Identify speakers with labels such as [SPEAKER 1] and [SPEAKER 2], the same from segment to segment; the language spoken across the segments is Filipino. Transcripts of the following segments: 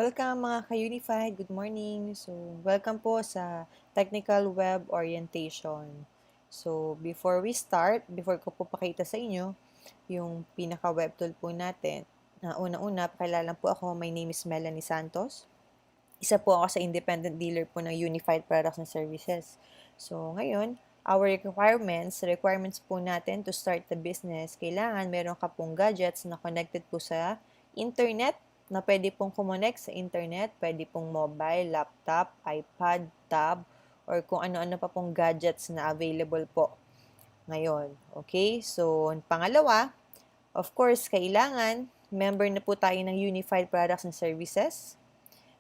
[SPEAKER 1] Welcome mga ka-Unified, good morning. So, welcome po sa Technical Web Orientation. So, before we start, before ko po pakita sa inyo yung pinaka-web tool po natin, una-una, pakilala po ako, my name is Melanie Santos. Isa po ako sa independent dealer po ng Unified Products and Services. So, ngayon, our requirements po natin to start the business, kailangan meron ka pong gadgets na connected po sa internet, na pwede pong kumonek sa internet, pwede pong mobile, laptop, iPad, tab, or kung ano-ano pa pong gadgets na available po ngayon. Okay? So, pangalawa, of course, kailangan member na po tayo ng Unified Products and Services.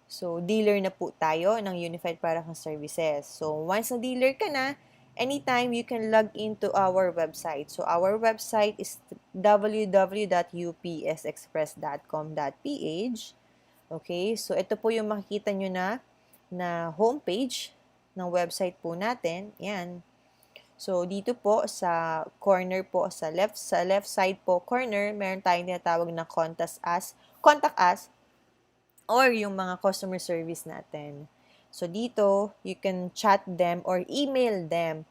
[SPEAKER 1] So, dealer na po tayo ng Unified Products and Services. So, once na dealer ka na, anytime you can log into our website. So, our website is www.upsexpress.com.ph. Okay? So, ito po yung makikita nyo na homepage ng website po natin. Yan. So, dito po sa corner po, sa left side po corner, meron tayong tinatawag na contact us, or yung mga customer service natin. So, dito, you can chat them or email them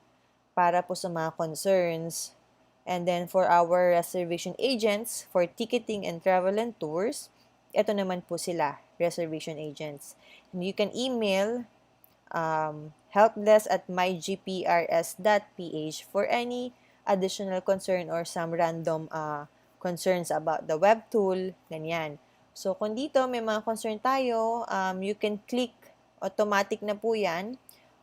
[SPEAKER 1] para po sa mga concerns. And then, for our reservation agents, for ticketing and travel and tours, ito naman po sila, reservation agents. And you can email helpdesk@mygprs.ph for any additional concern or some random concerns about the web tool, ganyan. So, kung dito may mga concern tayo, you can click, automatic na po yan.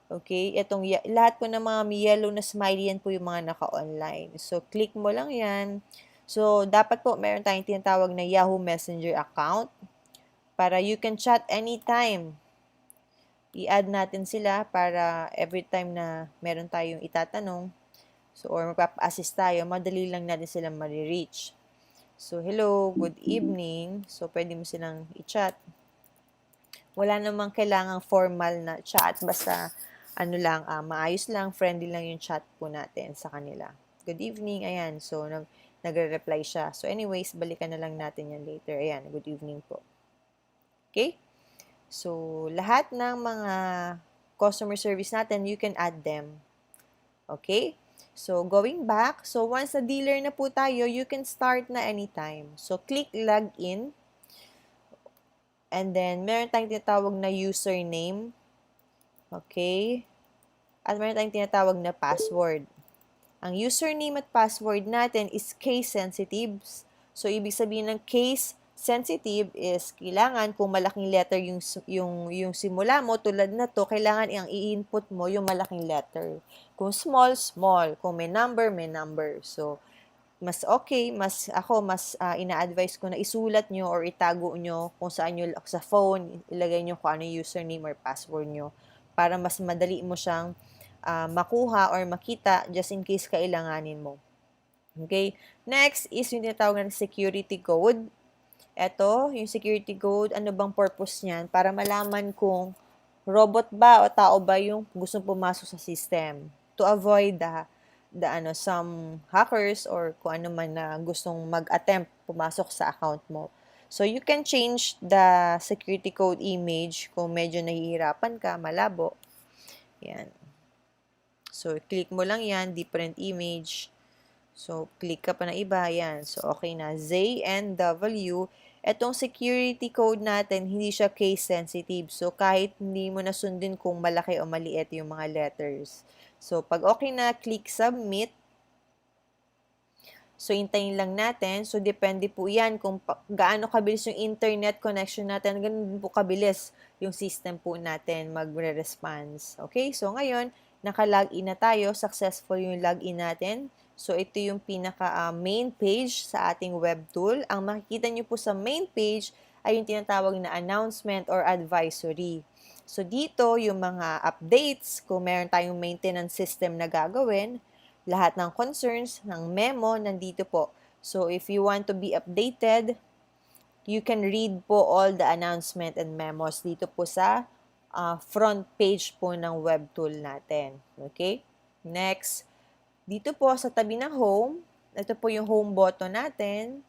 [SPEAKER 1] Okay, lahat po ng mga yellow na smiley yan po yung mga naka-online. So, click mo lang yan. So, dapat po meron tayong tinatawag na Yahoo Messenger account para you can chat anytime. I-add natin sila para every time na meron tayong itatanong, so, or magpapa-assist tayo, madali lang natin silang ma-reach. So, hello, good evening. So, pwede mo silang i-chat. Wala namang kailangang formal na chat. Basta, maayos lang, friendly lang yung chat po natin sa kanila. Good evening, ayan. So, nagre-reply siya. So, anyways, balikan na lang natin yan later. Ayan, good evening po. Okay? So, lahat ng mga customer service natin, you can add them. Okay? So, going back, so once na dealer na po tayo, you can start na anytime. So, click login. And then, meron tayong tinatawag na username. Okay? At meron tayong tinatawag na password. Ang username at password natin is case sensitive. So, ibig sabihin ng case sensitive is kailangan kung malaking letter yung simula mo, tulad na to, kailangan ang i-input mo yung malaking letter. Kung small, small. Kung may number, may number. So, mas okay, mas ina-advise ko na isulat nyo or itago nyo kung saan nyo, sa phone, ilagay nyo kung ano yung username or password nyo para mas madali mo siyang makuha or makita just in case kailanganin mo. Okay? Next is yung tinatawag na security code. Ito, yung security code, ano bang purpose niyan? Para malaman kung robot ba o tao ba yung gustong pumasok sa system. To avoid some hackers or kung ano man na gustong mag-attempt pumasok sa account mo. So, you can change the security code image kung medyo nahihirapan ka, malabo. Yan. So, click mo lang yan, different image. So, click ka pa na iba, yan. So, okay na. ZNW. Etong security code natin, hindi siya case sensitive. So, kahit hindi mo nasundin kung malaki o maliit yung mga letters. So, pag okay na, click submit. So, hintayin lang natin. So, depende po yan kung gaano kabilis yung internet connection natin. Ganun din po kabilis yung system po natin magre-response. Okay? So, ngayon, naka-login na tayo. Successful yung login natin. So, ito yung pinaka-main page sa ating web tool. Ang makikita nyo po sa main page ay yung tinatawag na announcement or advisory. So, dito yung mga updates, kung meron tayong maintenance system na gagawin, lahat ng concerns, ng memo, nandito po. So, if you want to be updated, you can read po all the announcement and memos dito po sa front page po ng web tool natin. Okay? Next, dito po sa tabi ng home, ito po yung home button natin.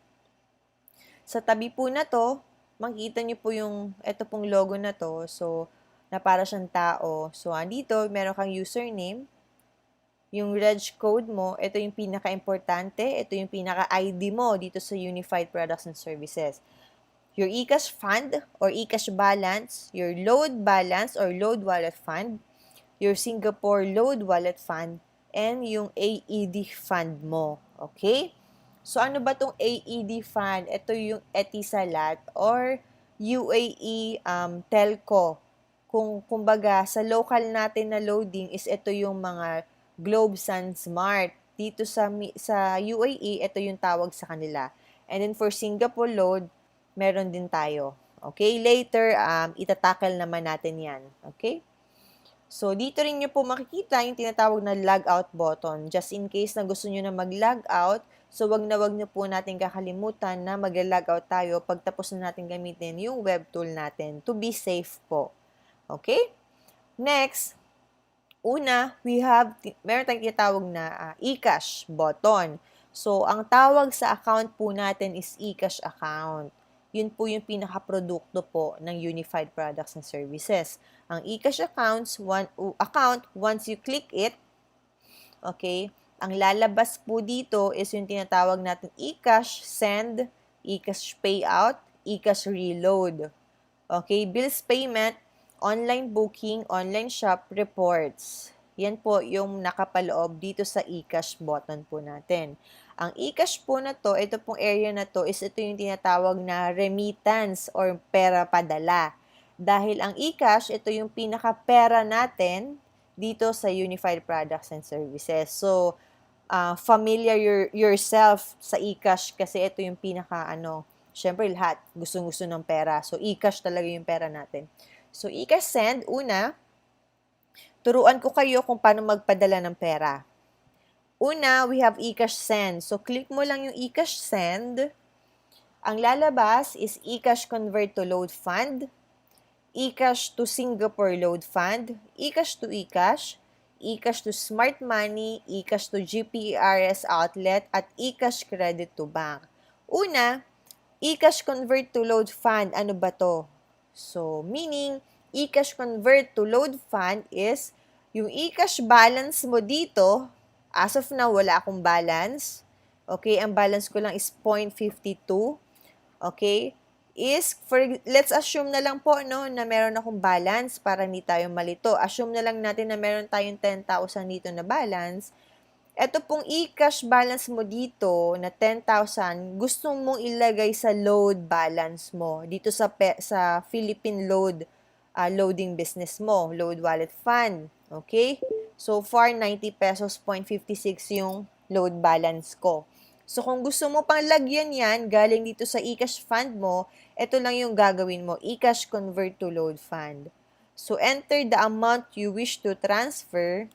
[SPEAKER 1] Sa tabi po na to, makikita nyo po yung, ito pong logo na to. So, na para siyang tao. So, andito, meron kang username. Yung reg code mo, ito yung pinaka-importante. Ito yung pinaka-ID mo dito sa Unified Products and Services. Your eCash fund or eCash balance, your load balance or load wallet fund, your Singapore load wallet fund, and yung AED fund mo. Okay? So, ano ba tong AED fund? Ito yung Etisalat or UAE telco. Kumbaga, sa local natin na loading is ito yung mga Globesand Smart. Dito sa UAE, ito yung tawag sa kanila. And then for Singapore load, meron din tayo. Okay? Later, itatakal naman natin yan. Okay? So, dito rin nyo po makikita yung tinatawag na logout button. Just in case na gusto nyo na mag-logout, so wag nyo po natin kakalimutan na mag-logout tayo pagtapos na natin gamitin yung web tool natin to be safe po. Okay? Next, una, meron tayong tinatawag na eCash button. So, ang tawag sa account po natin is eCash account. Yun po yung pinaka-produkto po ng Unified Products and Services. Ang eCash account, once you click it, okay, ang lalabas po dito is yung tinatawag natin eCash send, eCash payout, eCash reload. Okay, bills payment, online booking, online shop, reports. Yan po yung nakapaloob dito sa eCash button po natin. Ang eCash po na to, ito pong area na to, is ito yung tinatawag na remittance or pera padala. Dahil ang eCash, ito yung pinaka-pera natin dito sa Unified Products and Services. So, familiar yourself sa eCash kasi ito yung syempre lahat gustong-gusto ng pera. So, eCash talaga yung pera natin. So, eCash send, una, turuan ko kayo kung paano magpadala ng pera. Una, we have eCash send. So, click mo lang yung eCash send. Ang lalabas is eCash convert to load fund, eCash to Singapore load fund, eCash to eCash, eCash to Smart Money, eCash to GPRS outlet, at eCash credit to bank. Una, eCash convert to load fund. Ano ba to? So, meaning, eCash convert to load fund is yung eCash balance mo dito. As of now, wala akong balance. Okay, ang balance ko lang is 0.52. Okay, let's assume na lang po, no, na meron akong balance para hindi tayo malito. Assume na lang natin na meron tayong 10,000 dito na balance. Ito pong eCash balance mo dito na 10,000, gusto mong ilagay sa load balance mo dito sa Philippine loading business mo, load wallet fund. Okay? So far, 90 pesos 0.56 yung load balance ko. So, kung gusto mo pang lagyan yan, galing dito sa eCash fund mo, ito lang yung gagawin mo, eCash convert to load fund. So, enter the amount you wish to transfer,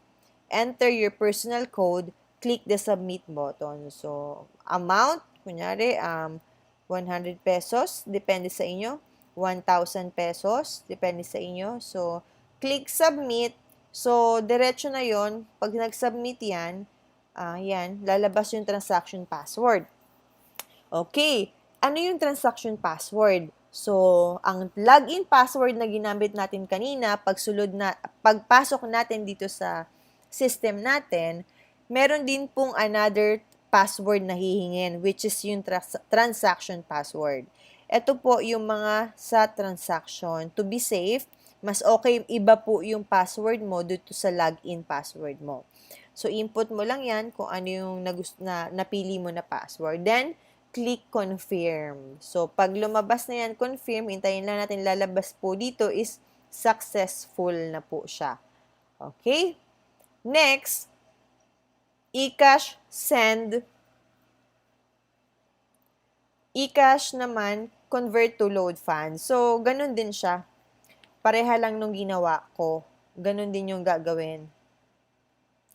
[SPEAKER 1] enter your personal code, click the submit button. So, amount, kunyari, 100 pesos, depende sa inyo. 1,000 pesos, depende sa inyo. So, click submit. So, diretso na yon. Pag nag-submit yan, yan, lalabas yung transaction password. Okay, ano yung transaction password? So, ang login password na ginamit natin kanina, pagpasok natin dito sa system natin, meron din pong another password na hihingin, which is yung transaction password. Ito po yung mga sa transaction. To be safe, mas okay, iba po yung password mo dito sa login password mo. So, input mo lang yan kung ano yung napili mo na password. Then, click confirm. So, pag lumabas na yan, confirm, hintayin lang natin lalabas po dito is successful na po siya. Okay? Next, eCash send. eCash naman, convert to load fund. So, ganun din siya. Pareha lang nung ginawa ko. Ganun din yung gagawin.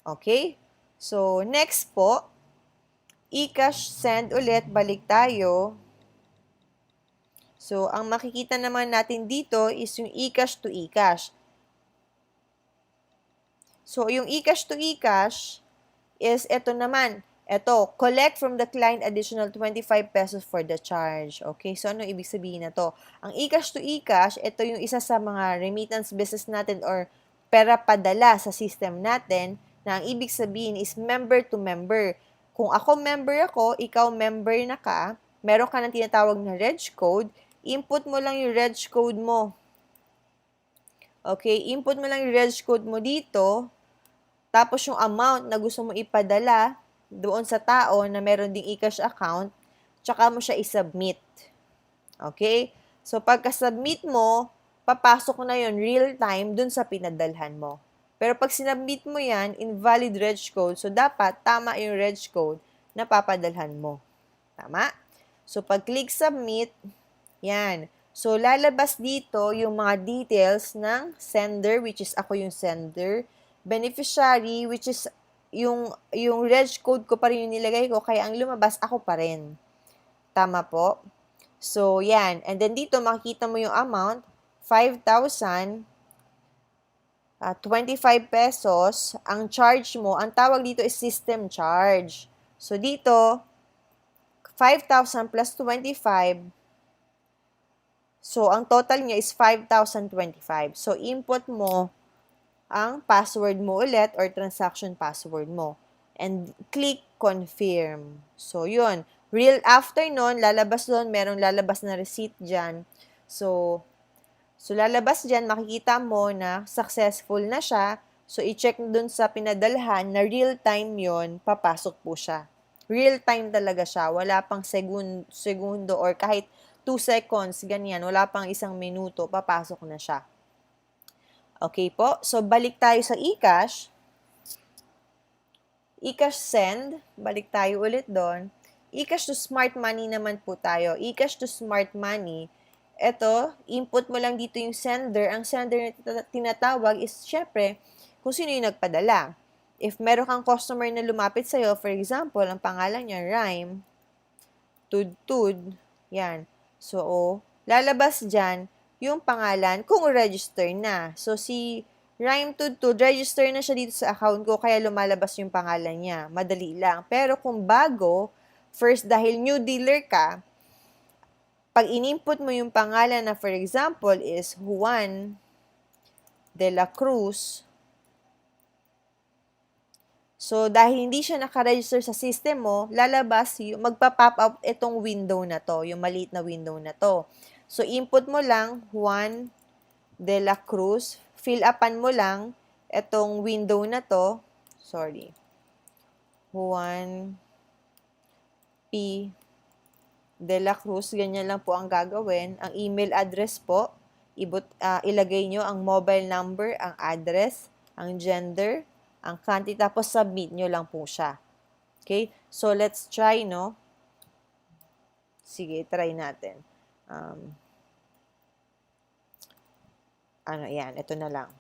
[SPEAKER 1] Okay? So, next po, eCash send ulit, balik tayo. So, ang makikita naman natin dito is yung eCash to eCash. So, yung eCash to eCash is ito naman. Eto, collect from the client additional 25 pesos for the charge. Okay, so ano ibig sabihin na to? Ang eCash to eCash, ito yung isa sa mga remittance business natin or pera padala sa system natin na ang ibig sabihin is member to member. Kung ako member ako, ikaw member na ka, meron ka ng tinatawag na reg code, input mo lang yung reg code mo. Okay, input mo lang yung reg code mo dito, tapos yung amount na gusto mo ipadala doon sa tao na meron ding eCash account, tsaka mo siya i-submit. Okay? So, pagka-submit mo, papasok na yon real time dun sa pinadalhan mo. Pero pag sinubmit mo yan, invalid reg code, so dapat tama yung reg code na papadalhan mo. Tama? So, pag-click submit, yan. So, lalabas dito yung mga details ng sender, which is ako yung sender, beneficiary, which is yung reg code ko pa rin yung nilagay ko, kaya ang lumabas ako pa rin. Tama po? So, yan. And then dito, makikita mo yung amount, 5,025 pesos. Ang charge mo, ang tawag dito is system charge. So, dito, 5,000 plus 25. So, ang total niya is 5,025. So, input mo ang password mo ulit or transaction password mo. And click confirm. So, yun. After nun, lalabas doon, merong lalabas na receipt dyan. So lalabas dyan, makikita mo na successful na siya. So, i-check dun sa pinadalhan na real time yon, papasok po siya. Real time talaga siya. Wala pang segundo or kahit 2 seconds, ganyan. Wala pang isang minuto, papasok na siya. Okay po? So, balik tayo sa eCash. eCash send. Balik tayo ulit doon. eCash to smart money naman po tayo. eCash to smart money. Ito, input mo lang dito yung sender. Ang sender na tinatawag is, syempre, kung sino yung nagpadala. If meron kang customer na lumapit sa'yo, for example, ang pangalan niya, Rhyme, Tudtud, yan. So, lalabas dyan yung pangalan kung register na. So, si Rhyme Tudtud, register na siya dito sa account ko, kaya lumalabas yung pangalan niya. Madali lang. Pero kung bago, first, dahil new dealer ka, pag in-input mo yung pangalan na, for example, is Juan de la Cruz, so, dahil hindi siya nakaregister sa system mo, lalabas, magpa-pop up itong window na to, yung maliit na window na to. So, input mo lang, Juan de la Cruz, fill upan mo lang itong window na to, sorry, Juan P. de la Cruz, ganyan lang po ang gagawin. Ang email address po, ilagay nyo ang mobile number, ang address, ang gender, ang country, tapos submit nyo lang po siya. Okay? So, let's try, no? Sige, try natin. Yan, ito na lang.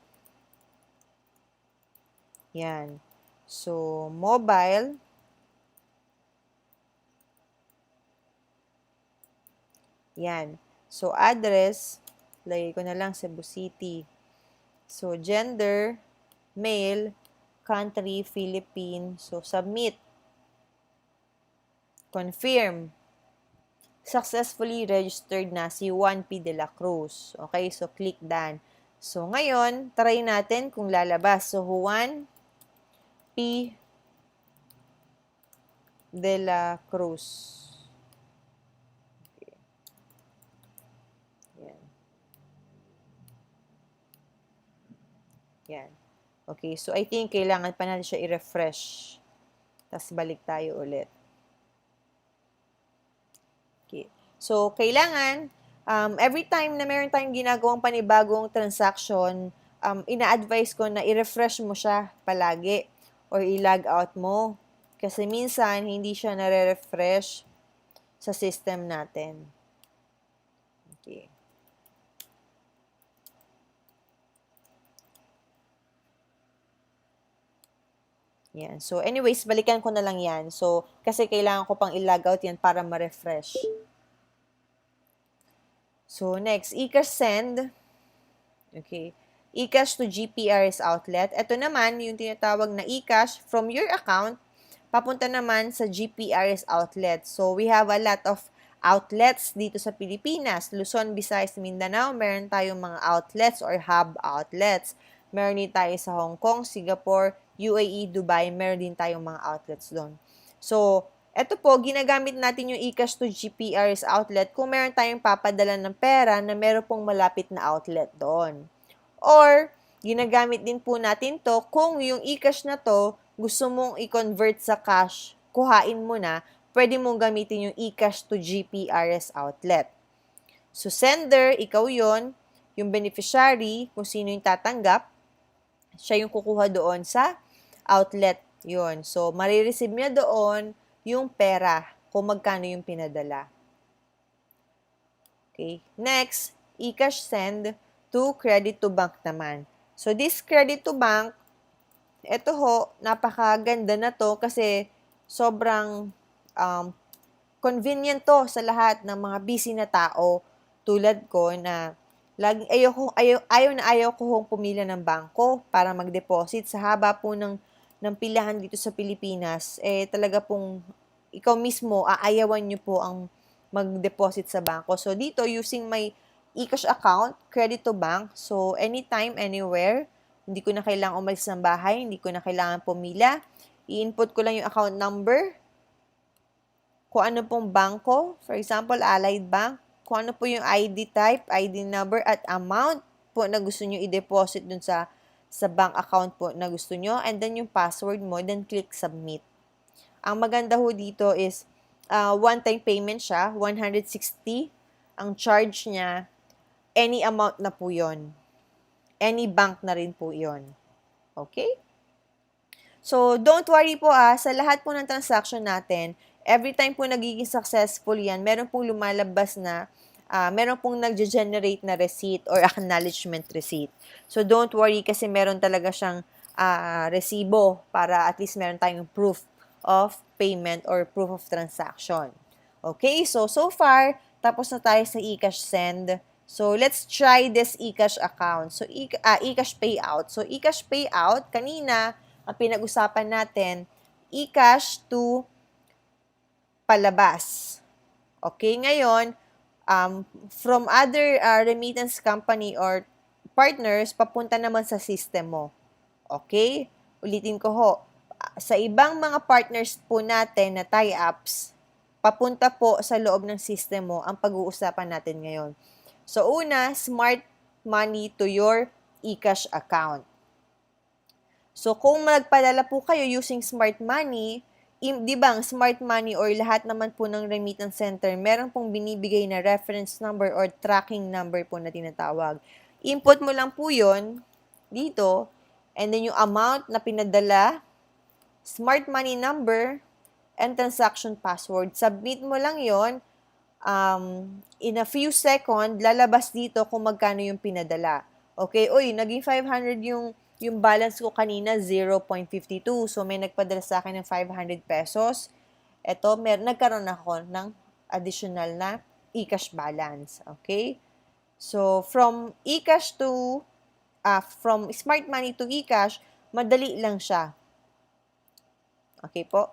[SPEAKER 1] Yan. So, mobile. Yan. So, address, lagay ko na lang Cebu City. So, gender, male, country, Philippine. So, submit. Confirm. Successfully registered na si Juan P. de la Cruz. Okay, so click done. So, ngayon, try natin kung lalabas. So, Juan P. de la Cruz. Okay. Yan. Yan. Okay, so I think kailangan pa natin siya i-refresh. Tapos balik tayo ulit. Okay. So, kailangan, every time na meron tayong ginagawang panibagong transaction, ina-advise ko na i-refresh mo siya palagi or i-log out mo. Kasi minsan, hindi siya nare-refresh sa system natin. Okay. Yan. So, anyways, balikan ko na lang yan. So, kasi kailangan ko pang i-log out yan para ma-refresh. So, next, eCash send. Okay. eCash to GPRS outlet. Ito naman, yung tinatawag na eCash from your account papunta naman sa GPRS outlet. So, we have a lot of outlets dito sa Pilipinas. Luzon, Visayas, Mindanao, meron tayong mga outlets or hub outlets. Meron din tayo sa Hong Kong, Singapore, UAE, Dubai, meron din tayong mga outlets doon. So, eto po, ginagamit natin yung eCash to GPRS outlet kung meron tayong papadala ng pera na meron pong malapit na outlet doon. Or, ginagamit din po natin to kung yung eCash na to gusto mong i-convert sa cash, kuhain mo na, pwede mong gamitin yung eCash to GPRS outlet. So, sender, ikaw yon, yung beneficiary, kung sino yung tatanggap, siya yung kukuha doon sa outlet yon. So, marireceive niya doon yung pera kung magkano yung pinadala. Okay. Next, eCash send to credit to bank naman. So, this credit to bank, ito ho, napakaganda na to kasi sobrang convenient to sa lahat ng mga busy na tao tulad ko na ayaw ko hong pumila ng bangko para mag-deposit sa haba po ng pilahan dito sa Pilipinas. Talaga pong ikaw mismo, aayawan nyo po ang mag-deposit sa bangko. So, dito, using my eCash account, credit to bank. So, anytime, anywhere, hindi ko na kailangan umalis ng bahay, hindi ko na kailangan pumila. I-input ko lang yung account number, kung ano pong bangko, for example, Allied Bank, kung ano po yung ID type, ID number, at amount po na gusto nyo i-deposit dun sa bank account po na gusto nyo, and then yung password mo, then click submit. Ang maganda ho dito is, one-time payment siya, 160. Ang charge niya, any amount na po yon. Any bank na rin po yon. Okay? So, don't worry po sa lahat po ng transaction natin, every time po nagiging successful yan, meron pong lumalabas na, meron pong nag-generate na receipt or acknowledgement receipt. So, don't worry kasi meron talaga siyang resibo para at least meron tayong proof of payment or proof of transaction. Okay, so far, tapos na tayo sa eCash send. So, let's try this eCash account. So, eCash payout. So, eCash payout, kanina, ang pinag-usapan natin, eCash to palabas. Okay, ngayon, from other remittance company or partners, papunta naman sa system mo. Okay? Ulitin ko ho. Sa ibang mga partners po natin na tie-ups, papunta po sa loob ng system mo ang pag-uusapan natin ngayon. So, una, smart money to your eCash account. So, kung magpadala po kayo using smart money, di ba, ang smart money or lahat naman po ng remittance center, meron pong binibigay na reference number or tracking number po na tinatawag. Input mo lang po yon dito, and then yung amount na pinadala, smart money number, and transaction password. Submit mo lang yon. In a few seconds, lalabas dito kung magkano yung pinadala. Okay, uy, naging 500 yung balance ko kanina, 0.52. So, may nagpadala sa akin ng 500 pesos. Ito, nagkaroon ako ng additional na eCash balance. Okay? So, from eCash to, from Smart Money to eCash, madali lang siya. Okay po?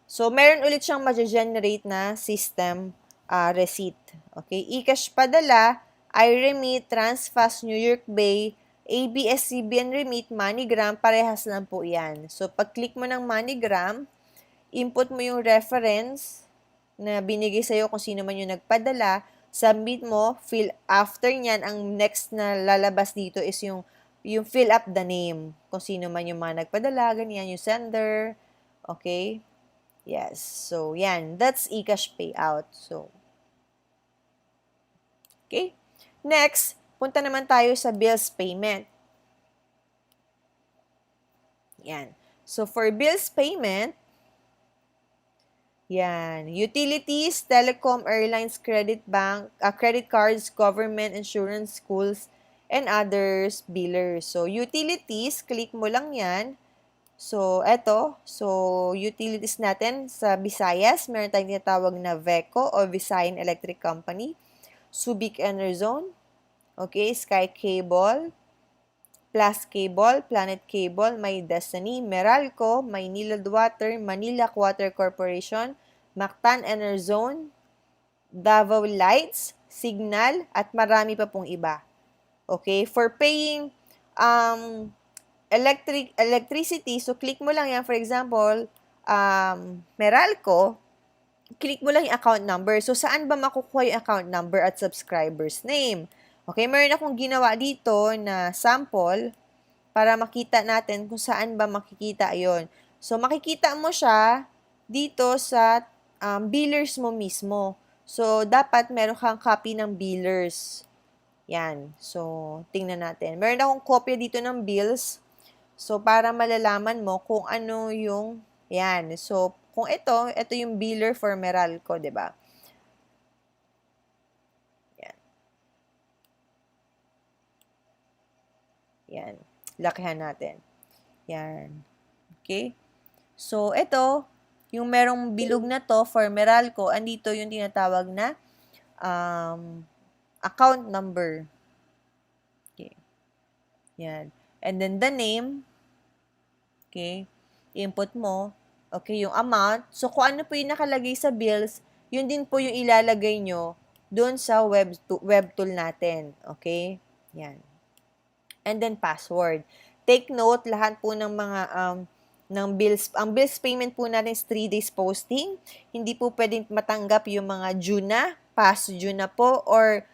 [SPEAKER 1] So, meron ulit siyang ma-generate na system receipt. Okay? eCash padala, iRemit, Transfast, New York Bay, ABS-CBN Remit, MoneyGram, parehas lang po yan. So, pag-click mo ng MoneyGram, input mo yung reference na binigay sa'yo kung sino man yung nagpadala, submit mo, after nyan, ang next na lalabas dito is yung fill up the name. Kung sino man yung mga nagpadala, ganyan, yung sender. Okay? Yes. So, yan. That's eCash payout. So, okay? Next, punta naman tayo sa bills payment. Yan. So, for bills payment, yan. Utilities, telecom, airlines, credit cards, government, insurance, schools, and others, billers. So, utilities, click mo lang yan. So, eto. So, utilities natin sa Visayas, meron tayong tinatawag na VECO o Visayan Electric Company, Subic Enerzone, okay, Sky Cable, Plus Cable, Planet Cable, My Destiny, Meralco, Maynilad Water, Manila Water Corporation, Mactan Enerzone, Davao Lights, Signal, at marami pa pong iba. Okay? For paying electricity, so click mo lang yan. For example, Meralco, click mo lang yung account number. So, saan ba makukuha yung account number at subscriber's name? Okay, meron akong ginawa dito na sample para makita natin kung saan ba makikita yon. So, makikita mo siya dito sa billers mo mismo. So, dapat meron kang copy ng billers. Yan. So, tingnan natin. Meron akong kopya dito ng bills. So, para malalaman mo kung ano yung, yan. So, kung ito yung biller for Meralco, di ba? Yan. Yan. Lakihan natin. Yan. Okay? So, ito, yung merong bilog na to for Meralco, andito yung tinatawag na account number. Okay. Yan. And then the name, okay, input mo, okay, yung amount. So, kung ano po yung nakalagay sa bills, yun din po yung ilalagay nyo doon sa web tool natin. Okay? Yan. And then, password. Take note, lahat po ng mga ng bills, ang bills payment po natin is 3 days posting. Hindi po pwedeng matanggap yung mga due na, past due na po, or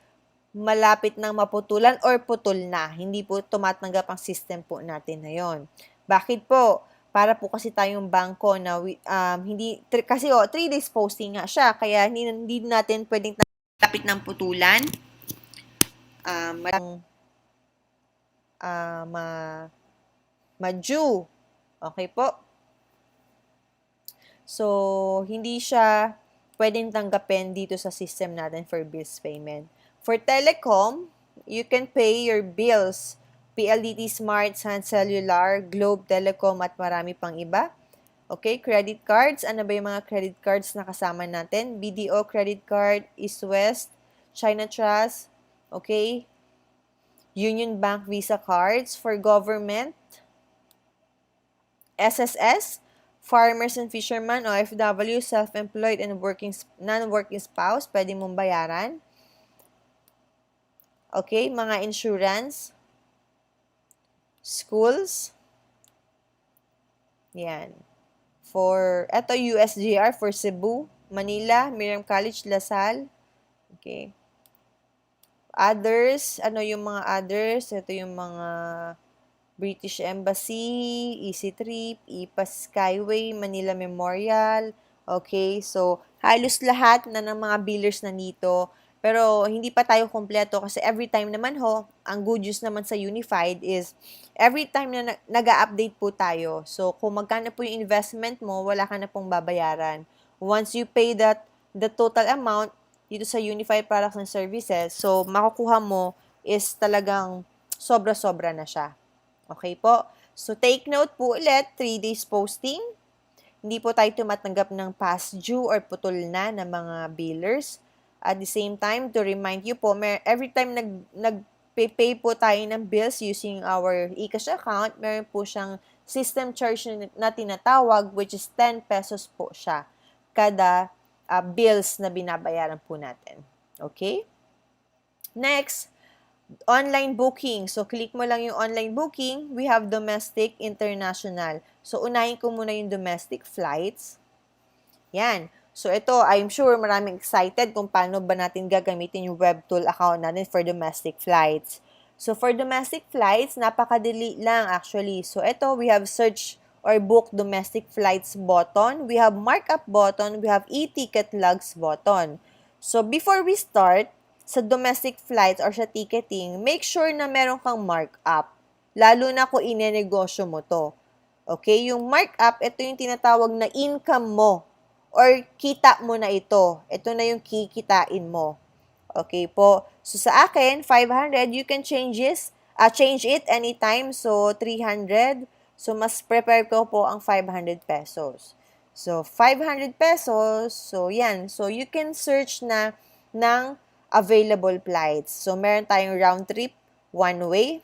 [SPEAKER 1] malapit nang maputulan or putol na. Hindi po tumatanggap ang system po natin na yon. Bakit po? Para po kasi tayong bangko na hindi kasi 3 days posting nga siya, kaya hindi natin pwedeng malapit ng putulan. Ma-due. Okay po? So, hindi siya pwedeng tanggapin dito sa system natin for bills payment. For telecom, you can pay your bills, PLDT Smart, Sun Cellular, Globe Telecom, at marami pang iba. Okay, credit cards. Ano ba yung mga credit cards na kasama natin? BDO credit card, East West, China Trust, okay, Union Bank Visa cards. For government, SSS, Farmers and Fishermen, OFW, Self-Employed, and non-working spouse, pwede mong bayaran. Okay, mga insurance, schools, yan. Ito USJR for Cebu, Manila, Miriam College, Lasal. Okay. Others, ano yung mga others? Ito yung mga British Embassy, Easy Trip, IPAS Skyway, Manila Memorial. Okay, so halos lahat na ng mga billers na nito. Pero hindi pa tayo kompleto kasi every time naman ang good news naman sa Unified is every time na nag-update po tayo. So kung magkano po yung investment mo, wala ka na pong babayaran. Once you pay the total amount dito sa Unified Products and Services, so makukuha mo is talagang sobra-sobra na siya. Okay po? So take note po ulit, 3 days posting. Hindi po tayo tumatanggap ng past due or putol na ng mga billers. At the same time, to remind you po, every time nag-pay po tayo ng bills using our eCash account, meron po siyang system charge na tinatawag, which is 10 pesos po siya kada bills na binabayaran po natin. Okay? Next, online booking. So, click mo lang yung online booking. We have domestic, international. So, unahin ko muna yung domestic flights. Yan. So, ito, I'm sure maraming excited kung paano ba natin gagamitin yung WebTool account natin for domestic flights. So, for domestic flights, napakadali lang actually. So, ito, we have search or book domestic flights button. We have markup button. We have e-ticket logs button. So, before we start, sa domestic flights or sa ticketing, make sure na meron kang markup. Lalo na kung inenegosyo mo to. Okay? Yung markup, ito yung tinatawag na income mo or kita mo na ito. Ito na yung kikitain mo. Okay po. So, sa akin, 500, you can change it anytime. So, 300. So, mas prepare ko po ang 500 pesos. So, 500 pesos. So, yan. So, you can search na ng available flights. So, meron tayong round trip, one way.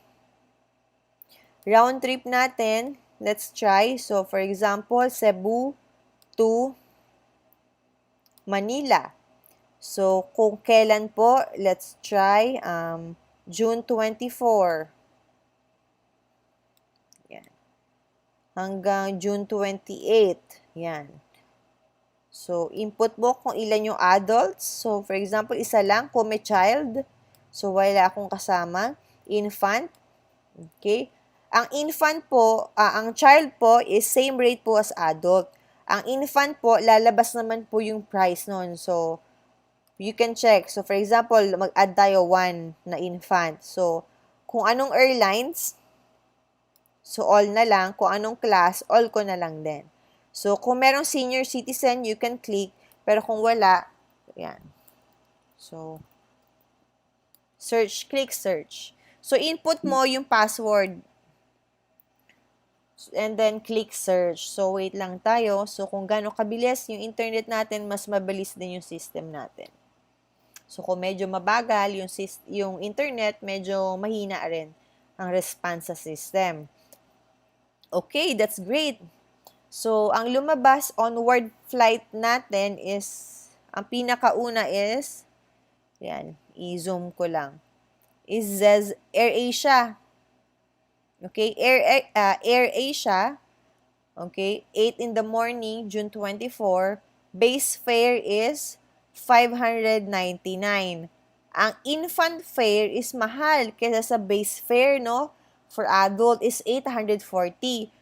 [SPEAKER 1] round trip natin, let's try. So, for example, Cebu to Manila. So, kung kailan po, let's try June 24. Yan. Hanggang June 28. Yan. So, input mo kung ilan yung adults. So, for example, isa lang kung may child. So, wala akong kasama. Infant. Okay? Ang infant po, ang child po is same rate po as adult. Ang infant po, lalabas naman po yung price nun. So, you can check. So, for example, mag-add tayo 1 na infant. So, kung anong airlines, so all na lang. Kung anong class, all ko na lang din. So, kung merong senior citizen, you can click. Pero kung wala, yan. So, search, click search. So, input mo yung password. And then, click search. So, wait lang tayo. So, kung gaano kabilis yung internet natin, mas mabilis din yung system natin. So, kung medyo mabagal yung internet, medyo mahina rin ang response sa system. Okay, that's great. So, ang lumabas onward flight natin is, ang pinakauna is, yan, i-zoom ko lang, is AirAsia. Okay, AirAsia, okay, 8 in the morning, June 24, base fare is 599. Ang infant fare is mahal kaysa sa base fare, no? For adult is 840.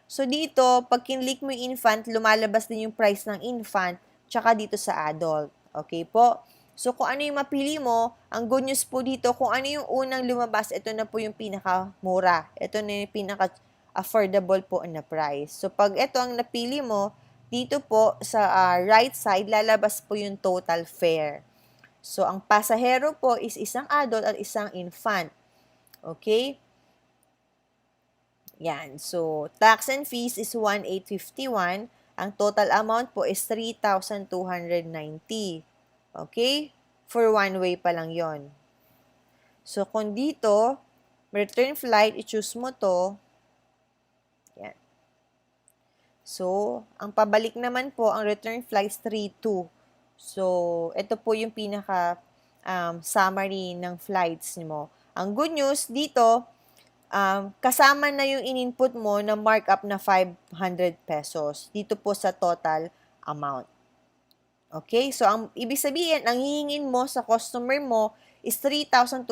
[SPEAKER 1] So, dito, pag kinlik mo yung infant, lumalabas din yung price ng infant, tsaka dito sa adult. Okay po? So, kung ano yung mapili mo, ang good news po dito, kung ano yung unang lumabas, ito na po yung pinakamura. Ito na yung pinaka-affordable po na price. So, pag ito ang napili mo, dito po sa right side, lalabas po yung total fare. So, ang pasahero po is isang adult at isang infant. Okay? Yan. So, tax and fees is 1,851. Ang total amount po is 3,290. Okay? For one way pa lang yon. So, kung dito, return flight, i-choose mo to. Yan. So, ang pabalik naman po, ang return flight is 3,2. So, ito po yung pinaka summary ng flights mo. Ang good news dito, kasama na yung in-input mo na markup na 500 pesos dito po sa total amount. Okay? So, ang ibig sabihin, ang hihingin mo sa customer mo is 3,290.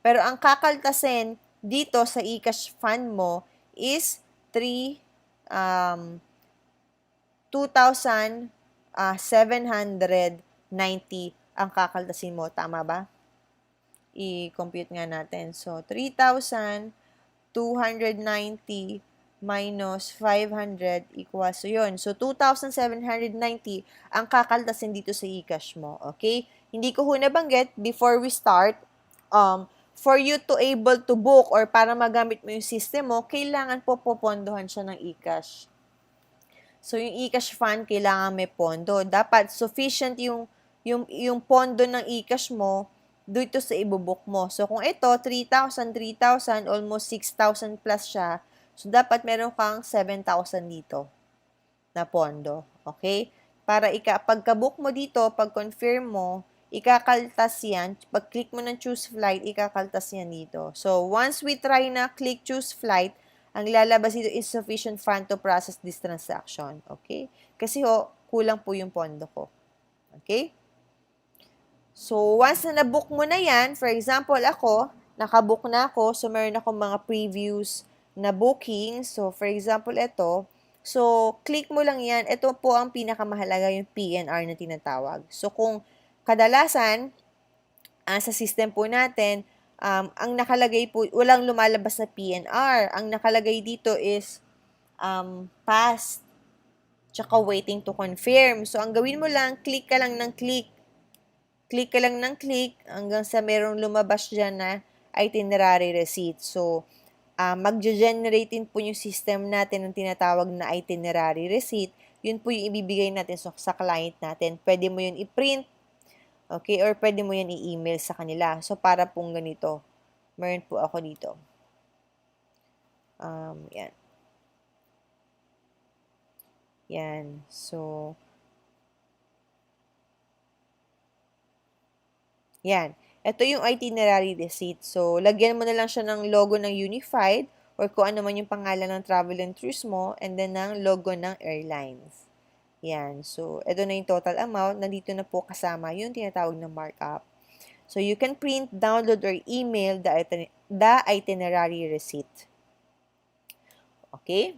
[SPEAKER 1] Pero ang kakaltasin dito sa eCash fund mo is 2,790 ang kakaltasin mo. Tama ba? I-compute nga natin. So, 3,290 minus 500 equals, so yun. So, 2,790 ang kakaltasin dito sa eCash mo. Okay? Hindi ko nabanggit, before we start, for you to able to book or para magamit mo yung system mo, kailangan po popondohan siya ng eCash. So, yung eCash fund, kailangan may pondo. Dapat sufficient yung pondo ng eCash mo dito sa ibubook mo. So, kung ito, 3,000, almost 6,000 plus siya, so, dapat meron kang 7,000 dito na pondo. Okay? Para pagka-book mo dito, pag-confirm mo, ikakaltas yan. Pag-click mo ng choose flight, ikakaltas yan dito. So, once we try na click choose flight, ang lalabas dito is sufficient fund to process this transaction. Okay? Kasi kulang po yung pondo ko. Okay? So, once na nabook mo na yan, for example, ako, nakabook na ako, so meron akong mga previews na booking. So, for example, ito. So, click mo lang yan. Ito po ang pinakamahalaga, yung PNR na tinatawag. So, kung kadalasan, sa system po natin, ang nakalagay po, walang lumalabas na PNR. Ang nakalagay dito is past, tsaka waiting to confirm. So, ang gawin mo lang, click ka lang ng click. Click ka lang ng click hanggang sa merong lumabas dyan na itinerary receipt. So, mag-generate din po yung system natin ng tinatawag na itinerary receipt. Yun po yung ibibigay natin sa client natin. Pwede mo yun i-print, okay, or pwede mo yan i-email sa kanila. So, para pong ganito. Meron po ako dito. Yan. Yan. So, yan. Ito yung itinerary receipt. So, lagyan mo na lang siya ng logo ng Unified or kung ano man yung pangalan ng travel and tours mo and then ng logo ng airlines. Yan. So, ito na yung total amount. Nandito na po kasama yung tinatawag na markup. So, you can print, download, or email the itinerary receipt. Okay?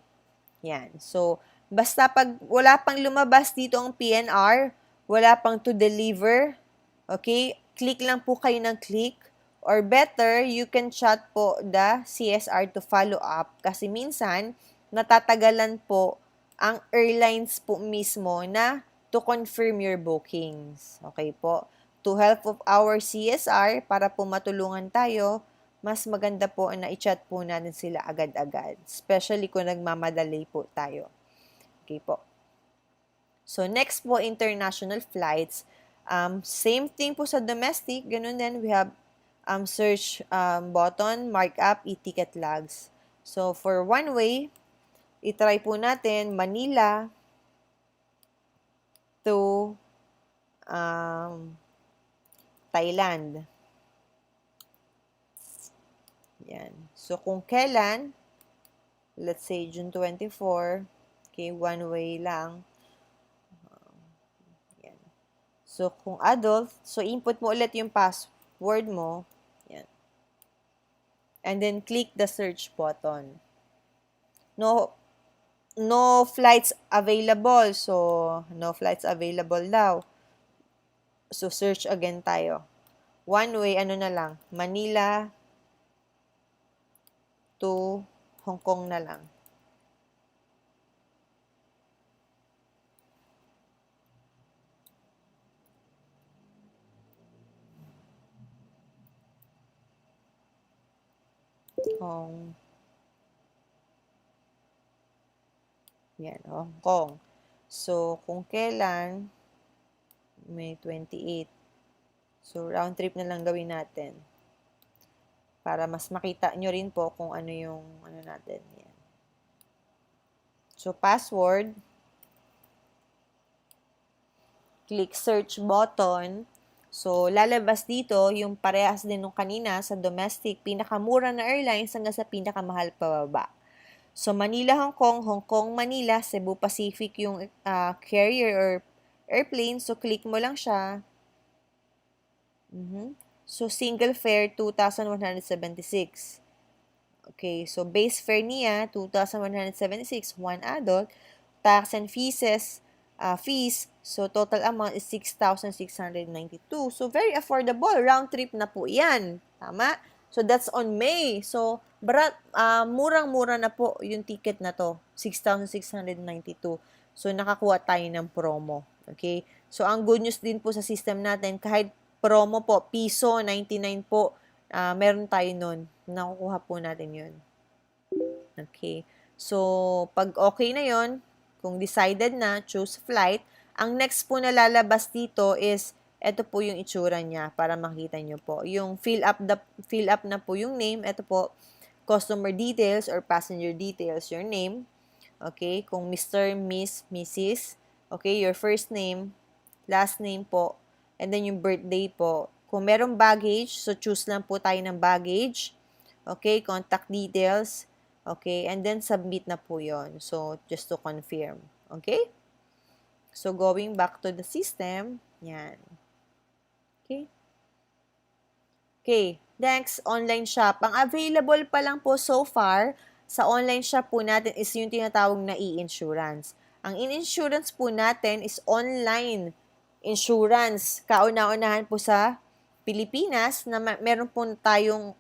[SPEAKER 1] Yan. So, basta pag wala pang lumabas dito ang PNR, wala pang to deliver, okay, click lang po kayo ng click. Or better, you can chat po the CSR to follow up kasi minsan, natatagalan po ang airlines po mismo na to confirm your bookings. Okay po? To help of our CSR, para po matulungan tayo, mas maganda po na i-chat po natin sila agad-agad. Especially kung nagmamadali po tayo. Okay po. So, next po, international flights. Same thing po sa domestic. Ganun din, we have search button, markup, e-ticket logs. So, for one way, itry po natin Manila to Thailand. Yan. So, kung kailan, let's say June 24, okay, one way lang. Yan. So, kung adult, so input mo ulit yung password mo. Yan. And then, click the search button. No flights available. So, no flights available daw. So, search again tayo. One way, ano na lang, Manila to Hong Kong na lang. Yan, Hong Kong. So, kung kailan, May 28. So, round trip na lang gawin natin. Para mas makita nyo rin po kung ano yung ano natin. Yan. So, password. Click search button. So, lalabas dito yung parehas din nung kanina sa domestic, pinakamura na airlines hanggang sa pinakamahal pababa. So, Manila, Hong Kong, Manila, Cebu Pacific yung carrier or airplane. So, click mo lang siya. So, single fare, 2,176. Okay, so base fare niya, 2,176, one adult. Tax and fees, so total amount is 6,692. So, very affordable. Round trip na po yan. Tama? So, that's on May. So, murang-mura na po yung ticket na to. 6,692. So, nakakuha tayo ng promo. Okay? So, ang good news din po sa system natin, kahit promo po, piso, 99 po, meron tayo nun. Nakukuha po natin yun. Okay. So, pag okay na yon, kung decided na, choose flight, ang next po na lalabas dito is, ito po yung itsura niya para makita nyo po. Yung fill up na po yung name, ito po, customer details or passenger details, your name. Okay, kung Mr., Miss, Mrs., okay, your first name, last name po, and then yung birthday po. Kung merong baggage, so choose lang po tayo ng baggage. Okay, contact details. Okay, and then submit na po yon. So, just to confirm. Okay? So, going back to the system, yan. Okay? Okay, next, online shop. Ang available pa lang po so far sa online shop po natin is yung tinatawag na e-insurance. Ang in-insurance po natin is online insurance. Kauna-unahan po sa Pilipinas na meron po tayong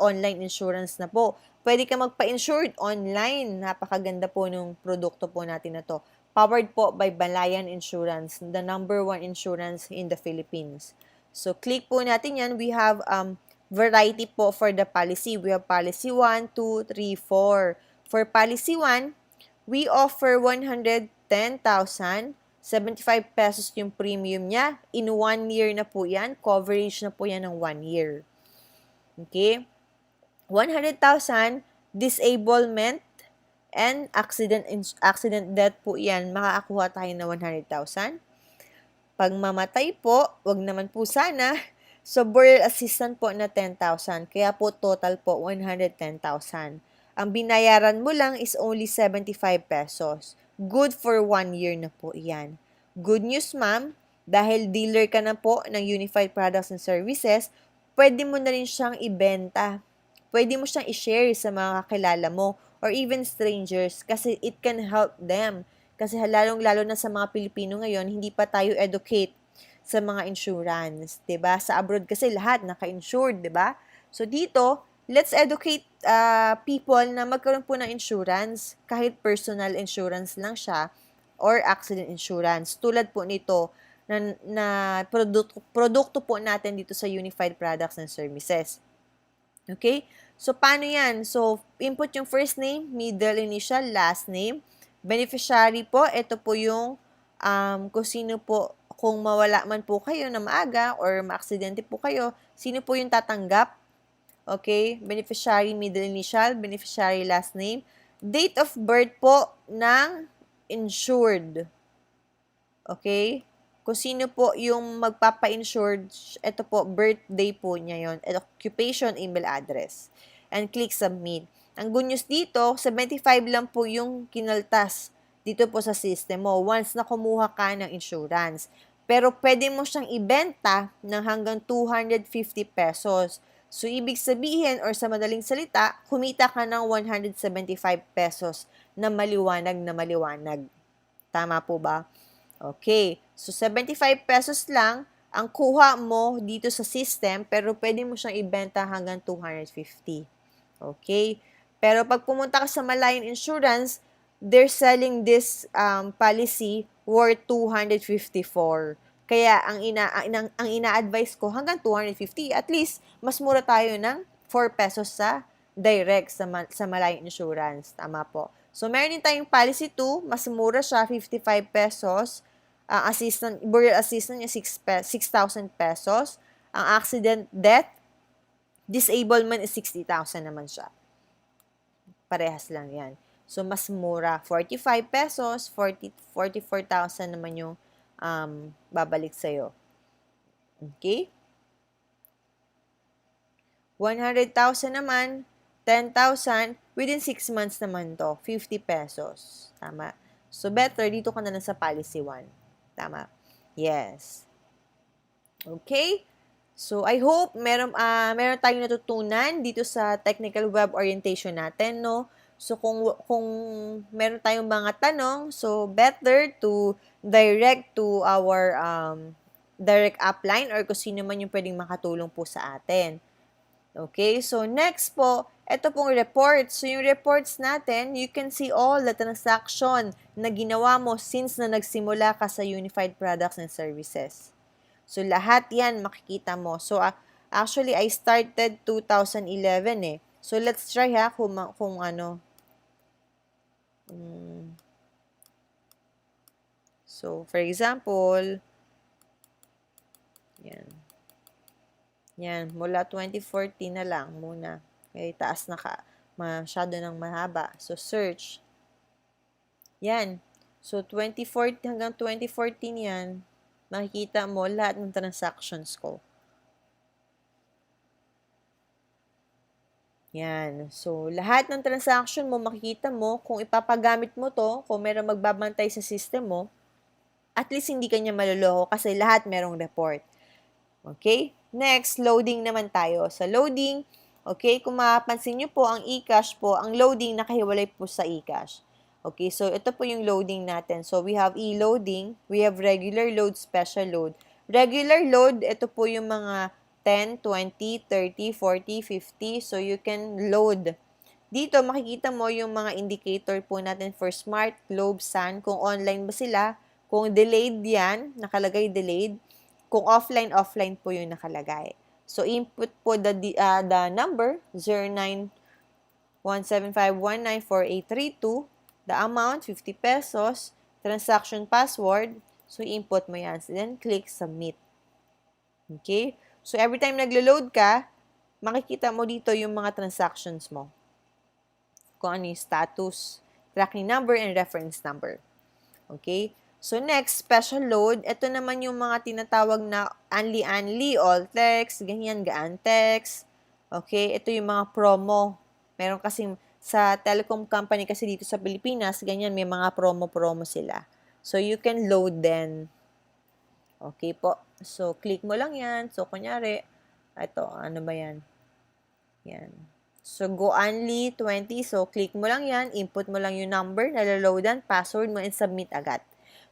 [SPEAKER 1] online insurance na po. Pwede ka magpa-insured online. Napakaganda po nung produkto po natin na to. Powered po by Balayan Insurance, the #1 insurance in the Philippines. So, click po natin yan. We have variety po for the policy. We have policy 1, 2, 3, 4. For policy 1, we offer 110,000. 75 pesos yung premium niya. In 1 year na po yan. Coverage na po yan ng 1 year. Okay? 100,000, disablement, and accident death po yan, makakakuha tayo ng 100,000. Pag mamatay po, wag naman po sana, so burial assistance po na 10,000. Kaya po total po 110,000. Ang binayaran mo lang is only 75 pesos. Good for 1 year na po yan. Good news, ma'am, dahil dealer ka na po ng Unified Products and Services, pwede mo na rin siyang ibenta. Pwede mo siyang i-share sa mga kakilala mo or even strangers kasi it can help them. Kasi lalong-lalo na sa mga Pilipino ngayon, hindi pa tayo educate sa mga insurance, 'di ba? Sa abroad kasi lahat naka-insured, 'di ba? So dito, let's educate people na magkaroon po ng insurance, kahit personal insurance lang siya or accident insurance. Tulad po nito na produkto po natin dito sa Unified Products and Services. Okay? So, paano yan? So, input yung first name, middle initial, last name. Beneficiary po, ito po yung kung sino po, kung mawala man po kayo na maaga or maaksidente po kayo, sino po yung tatanggap? Okay? Beneficiary, middle initial, beneficiary, last name. Date of birth po ng insured. Okay? Kung sino po yung magpapa-insured, ito po, birthday po niya yon, occupation, email address. And click submit. Ang good news dito, 75 lang po yung kinaltas dito po sa system mo once na kumuha ka ng insurance. Pero pwede mo siyang ibenta ng hanggang 250 pesos. So, ibig sabihin, or sa madaling salita, kumita ka ng 175 pesos na maliwanag na maliwanag. Tama po ba? Okay. So, 75 pesos lang ang kuha mo dito sa system, pero pwede mo siyang ibenta hanggang 250. Okay? Pero pag pumunta ka sa Malayan Insurance, they're selling this policy worth 254. Kaya ang ina-advise ko hanggang 250. At least, mas mura tayo ng 4 pesos sa direct sa Malayan Insurance. Tama po. So, meron din tayong policy 2, mas mura siya, 55 pesos. Burial assistant niya 6,000 pesos. Ang accident death, disablement is 60,000 naman siya. Parehas lang yan. So, mas mura. 45 pesos, 44,000 naman yung babalik sa'yo. Okay? 100,000 naman, 10,000, within 6 months naman to, 50 pesos. Tama. So, better, dito ka na lang sa policy 1. Tama. Yes. Okay? So, I hope meron tayong natutunan dito sa technical web orientation natin, no? So, kung meron tayong mga tanong, so better to direct to our direct upline or kung sino man yung pwedeng makatulong po sa atin. Okay? So, next po, ito pong reports. So, yung reports natin, you can see all the transaction na ginawa mo since na nagsimula ka sa Unified Products and Services. So, lahat yan makikita mo. So, actually, I started 2011 eh. So, let's try ha kung ano. So, for example, yan. Yan, mula 2014 na lang muna. Okay, taas na masyado ng mahaba. So, search. Yan. So, 2014 hanggang 2014 yan. Makikita mo lahat ng transactions ko. Yan. So, lahat ng transaction mo, makikita mo, kung ipapagamit mo to, kung meron magbabantay sa system mo, at least hindi ka niya maluloko kasi lahat merong report. Okay? Next, loading naman tayo. Sa loading, okay, kung mapapansin nyo po, ang eCash po, ang loading nakahiwalay po sa eCash. Okay, so ito po yung loading natin. So, we have e-loading, we have regular load, special load. Regular load, ito po yung mga 10, 20, 30, 40, 50. So, you can load. Dito, makikita mo yung mga indicator po natin for Smart, Globe, Sun, kung online ba sila, kung delayed yan, nakalagay delayed, kung offline po yung nakalagay. So, input po the number, 091751948832, the amount, 50 pesos, transaction password, so input mo yan. So, then, click submit. Okay? So, every time naglo-load ka, makikita mo dito yung mga transactions mo. kung ano yung status, tracking number, and reference number. Okay? So, next, special load. Ito naman yung mga tinatawag na Only, all text, ganyan, gaan text. Okay? Ito yung mga promo. Meron kasing sa telecom company kasi dito sa Pilipinas, ganyan, may mga promo sila. So, you can load then. Okay po. So, click mo lang yan. So, kunyari, ito, ano ba yan? Yan. So, go only 20. So, click mo lang yan. Input mo lang yung number, nalaloadan, password mo, and submit agad.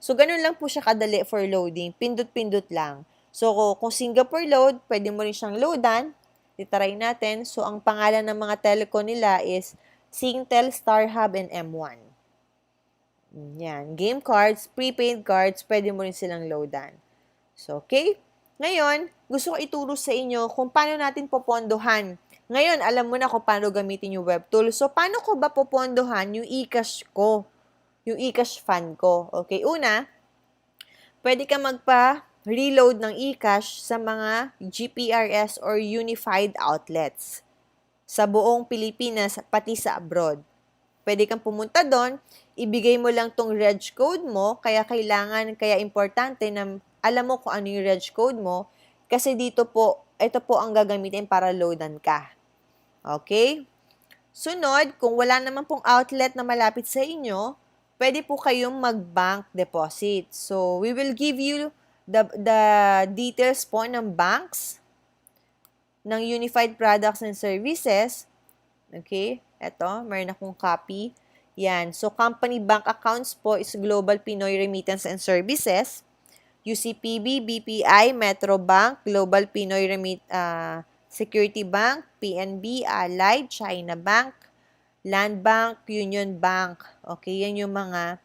[SPEAKER 1] So, ganun lang po siya kadali for loading. Pindot-pindot lang. So, kung Singapore load, pwede mo rin siyang loadan. Titry natin. So, ang pangalan ng mga telco nila is Singtel, StarHub, and M1. Yan. Game cards, prepaid cards, pwede mo rin silang loadan. So, okay? Ngayon, gusto ko ituro sa inyo kung paano natin popondohan. Ngayon, alam mo na kung paano gamitin yung web tool. So, paano ko ba popondohan yung eCash ko? Yung eCash fund ko. Okay, una, pwede ka magpa-reload ng eCash sa mga GPRS or Unified Outlets sa buong Pilipinas, pati sa abroad. Pwede kang pumunta doon, ibigay mo lang tong reg code mo, kaya importante na alam mo kung ano yung reg code mo, kasi dito po, ito po ang gagamitin para loadan ka. Okay? Sunod, kung wala naman pong outlet na malapit sa inyo, pwede po kayong mag-bank deposit. So, we will give you the details po ng banks, ng Unified Products and Services. Okay? Ito, mayroon akong copy. Yan. So, company bank accounts po is Global Pinoy Remittance and Services, UCPB, BPI, Metro Bank, Global Pinoy Security Bank, PNB, Allied, China Bank, Land Bank, Union Bank. Okay, yan yung mga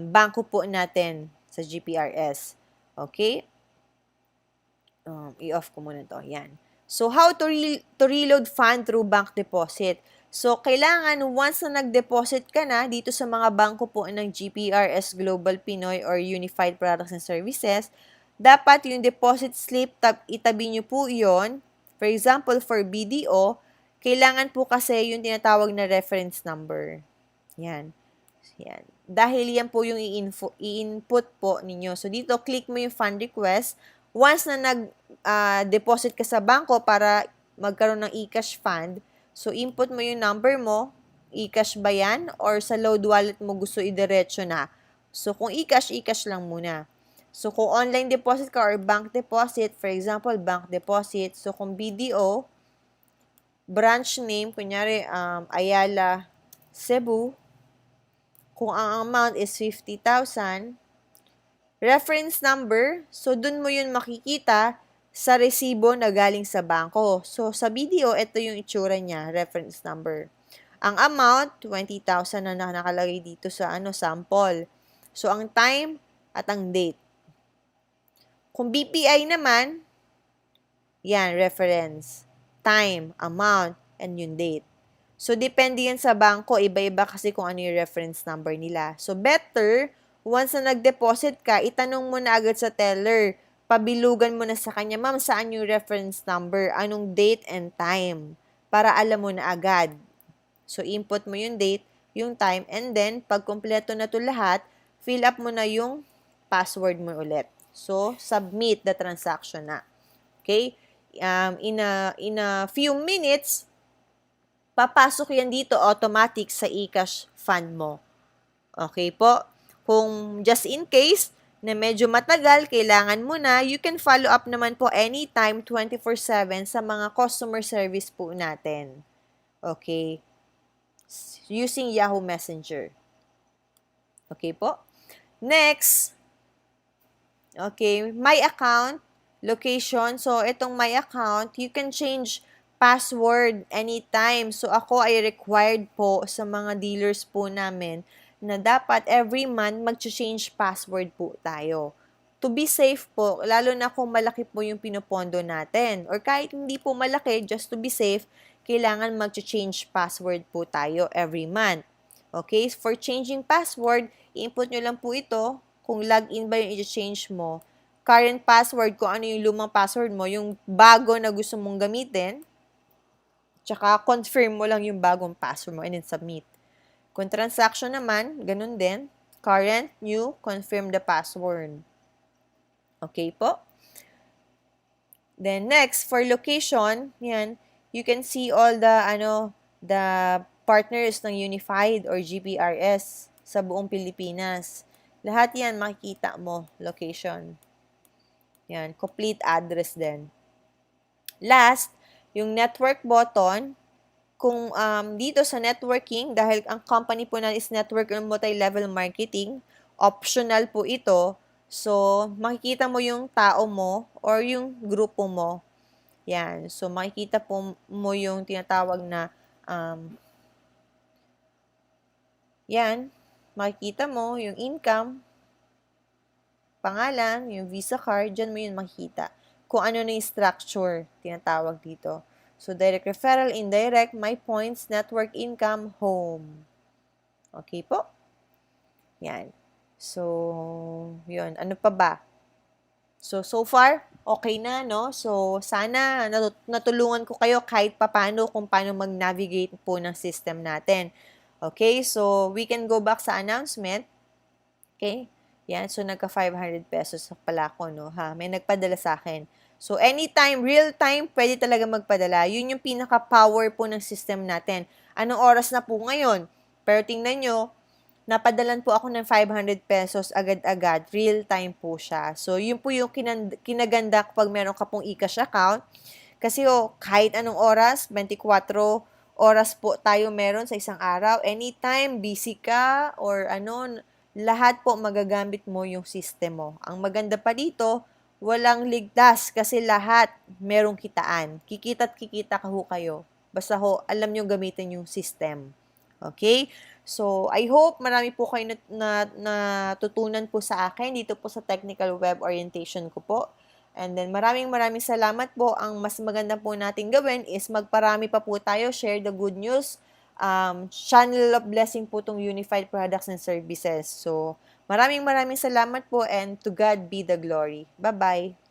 [SPEAKER 1] bangko po natin sa GPRS. Okay? I-off ko muna to. Yan. So, how to reload fund through bank deposit? So, kailangan once na nag-deposit ka na dito sa mga bangko po ng GPRS, Global Pinoy, or Unified Products and Services, dapat yung deposit slip, itabi nyo po yon. For example, for BDO, kailangan po kasi yung tinatawag na reference number. Yan. Yan. Dahil yan po yung i-input po ninyo. So, dito, click mo yung fund request. Once na nag-deposit ka sa bangko para magkaroon ng eCash fund, so, input mo yung number mo, eCash ba yan? Or sa load wallet mo gusto idiretso na? So, kung eCash lang muna. So, kung online deposit ka or bank deposit, for example, bank deposit, so kung BDO, branch name, kunyari, Ayala, Cebu, kung ang amount is 50,000, reference number, so dun mo yun makikita sa resibo na galing sa bangko. So, sa BDO, ito yung itsura niya, reference number. Ang amount, 20,000 na nakalagay dito sa sample. So, ang time at ang date. Kung BPI naman, yan, reference, time, amount, and yung date. So, depende yan sa bangko. Iba-iba kasi kung ano yung reference number nila. So, better, once na nag-deposit ka, itanong mo na agad sa teller. Pabilugan mo na sa kanya, ma'am, saan yung reference number? Anong date and time? Para alam mo na agad. So, input mo yung date, yung time, and then, pag kumpleto na to lahat, fill up mo na yung password mo ulit. So, submit the transaction na. Okay? In a few minutes, papasok yan dito automatic sa eCash fund mo. Okay po? Kung just in case na medyo matagal, kailangan mo na, you can follow up naman po anytime 24/7 sa mga customer service po natin. Okay? Using Yahoo Messenger. Okay po? Next, okay, my account, location. So, itong my account, you can change password anytime. So, ako ay required po sa mga dealers po namin na dapat every month mag-change password po tayo. To be safe po, lalo na kung malaki po yung pinopondo natin. Or kahit hindi po malaki, just to be safe, kailangan mag-change password po tayo every month. Okay? For changing password, input nyo lang po ito. Kung login ba yung i-change mo. Current password, kung ano yung lumang password mo, yung bago na gusto mong gamitin. Tsaka confirm mo lang yung bagong password mo and then submit. Kung transaction naman, ganun din. Current, new, confirm the password. Okay po? Then next, for location, yan, you can see all the partners ng Unified or GPRS sa buong Pilipinas. Lahat yan makikita mo, location. Yan, complete address din. Last, yung network button, kung dito sa networking, dahil ang company po na is network and multi-level marketing, optional po ito. So, makikita mo yung tao mo or yung grupo mo. Yan. So, makikita po mo yung tinatawag na yan. Makikita mo yung income, pangalan, yung Visa card, dyan mo yun makikita. Kung ano na yung structure, tinatawag dito. So, direct referral, indirect, my points, network income, home. Okay po? Yan. So, yun. Ano pa ba? So far, okay na, no? So, sana natulungan ko kayo kahit papano kung paano mag-navigate po ng system natin. Okay? So, we can go back sa announcement. Okay? Yan. So, nagka 500 pesos pala ako, no? Ha? May nagpadala sa akin. So, anytime, real time, pwede talaga magpadala. Yun yung pinaka-power po ng system natin. Anong oras na po ngayon? Pero tingnan nyo, napadalan po ako ng 500 pesos agad-agad. Real time po siya. So, yun po yung kinaganda kapag meron ka pong e-cash account. Kasi kahit anong oras, 24 oras po tayo meron sa isang araw. Anytime, busy ka or lahat po magagamit mo yung system mo. Ang maganda pa dito, walang ligtas kasi lahat merong kitaan. Kikita't kikita ka kayo. Basta alam nyo gamitin yung system. Okay? So, I hope marami po kayo natutunan po sa akin dito po sa technical web orientation ko po. And then, maraming salamat po. Ang mas maganda po natin gawin is magparami pa po tayo, share the good news. Channel of blessing po itong Unified Products and Services. So, maraming salamat po and to God be the glory. Bye-bye!